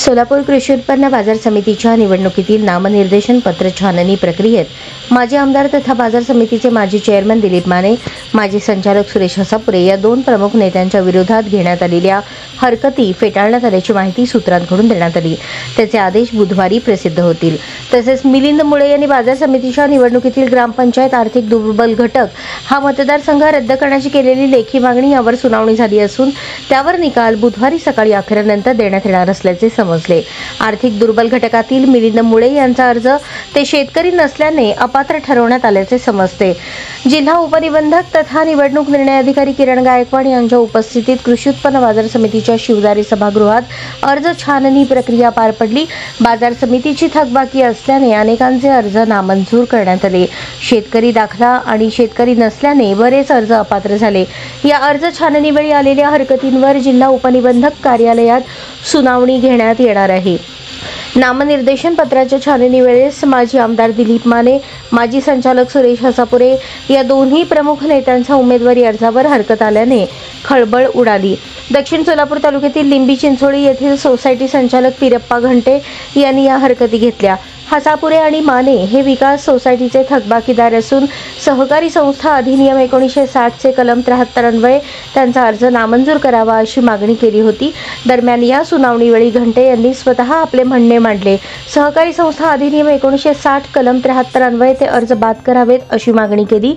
सोलापूर कृषी उत्पन्न बाजार समितीच्या निवडणुकीतील नामनिर्देशन पत्र छाननी प्रक्रियेत माजी आमदार तथा बाजार समितीचे माजी चेअरमन दिलीप माने, माजी संचालक सुरेश हसापुरे या दोन प्रमुख नेत्यांच्या विरोधात घेण्यात आलेल्या हरकती फेटाळण्यात आल्याची माहिती सूत्रांकडून देण्यात आली। त्याचे आदेश बुधवारी प्रसिद्ध होतील। तसेच मिलिंद मुळे यांनी बाजार समितीच्या निवडणुकीतील ग्रामपंचायत आर्थिक दुर्बल घटक हा मतदारसंघ रद्द करण्याची केलेली लेखी मागणी यावर सुनावणी झाली असून त्यावर निकाल बुधवारी सकाळी 11 नंतर देण्यात येणार असल्याचे समजले। आर्थिक दुर्बल घटकातील मिलिंद मुळे यांचा अर्ज ते शेतकरी नसल्याने अपात्र ठरवण्यात आल्याचे समजते। जिल्हा उपनिबंधक तथा निवडणूक निर्णय अधिकारी किरण गायकवाड यांच्या उपस्थितीत कृषी उत्पन्न बाजार समितीच्या शिवदारी सभागृहात अर्ज छाननी प्रक्रिया पार पडली। बाजार समितीची थकबाकी असल्याने अनेकांचे अर्ज नामंजूर करण्यात आले। शेतकरी दाखला आणि शेतकरी नसल्याने बरेच अर्ज अपात्र झाले। या अर्ज छाननीवेळी आलेल्या हरकतींवर जिल्हा उपनिबंधक कार्यालयात सुनावणी घेण्यात येणार आहे। नामनिर्देशन पत्राच्या छाननीवेळेस माजी आमदार दिलीप माने, माजी संचालक सुरेश हसापुरे या दोन्ही प्रमुख नेत्यांच्या उमेदवारी अर्जावर हरकत आल्याने खळबळ उडाली। दक्षिण सोलापूर तालुक्यातील लिंबी चिंचोळी येथील सोसायटी संचालक पिरप्पा घंटे यांनी या हरकती घेतल्या। हसापुरे आणि माने हे विकास सोसायटीचे थकबाकीदार असून सहकारी संस्था अधिनियम 1960 चे कलम 73 अन्वये त्यांचा अर्ज नामंजूर करावा अशी मागणी केली होती। दरम्यान या सुनावणीवेळी घंटे यांनी स्वतः आपले म्हणणे मांडले। सहकारी संस्था अधिनियम 1960 कलम 73 अन्वये ते अर्ज बाद करावेत अशी मागणी केली,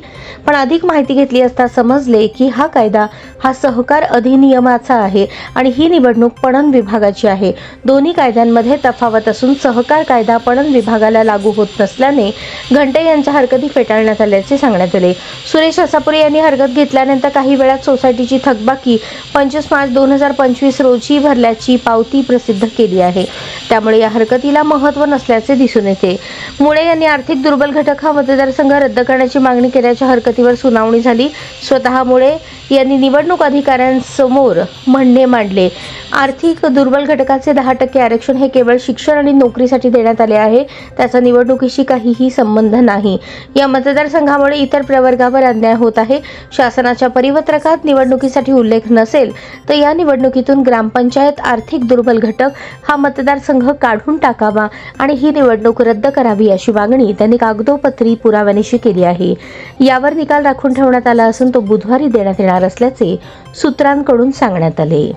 पण अधिक माहिती घेतली असता समजले की हा कायदा हा सहकार अधिनियमाचा आहे आणि ही निवडणूक पणन विभागाची आहे। दोन्ही कायद्यांमध्ये तफावत असून सहकार कायदा पणन विभागाला लागू होत नसल्याने घंटे यांच्या हरकती फेटाळण्यात आल्याचे सांगण्यात आले। सुरेश हसापुरे यांनी हरकत घेतल्यानंतर काही वेळात सोसायटीची थकबाकी 25 मार्च 2025 रोजी भरल्याची पावती प्रसिद्ध केली आहे। त्यामुळे या हरकतीला महत्त्व नसल्याचे दिसून येते। मुळे यांनी आर्थिक दुर्बल घटक हा मतदारसंघ रद्द करण्याची मागणी केल्याच्या हरकतीवर सुनावणी झाली। स्वतः मुळे यांनी निवडणूक अधिकाऱ्यांसमोर म्हणणे मांडले। आर्थिक दुर्बल घटकाचे 10% आरक्षण हे केवळ शिक्षण आणि नोकरीसाठी देण्यात आले आहे, त्याचा निवडणुकीशी काहीही संबंध नाही। या मतदारसंघामुळे इतर प्रवर्गावर अन्याय होत आहे। शासनाच्या परिपत्रकात निवडणुकीसाठी उल्लेख नसेल तर या निवडणुकीतून ग्रामपंचायत आर्थिक दुर्बल घटक हा मतदारसंघ काढून टाकावा आणि ही निवडणूक रद्द करावी अशी मागणी त्यांनी कागदोपत्री पुराव्यानिशी केली आहे। यावर निकाल राखून ठेवण्यात आला असून तो बुधवारी देण्यात येणार असल्याचे सूत्रांकडून सांगण्यात आले।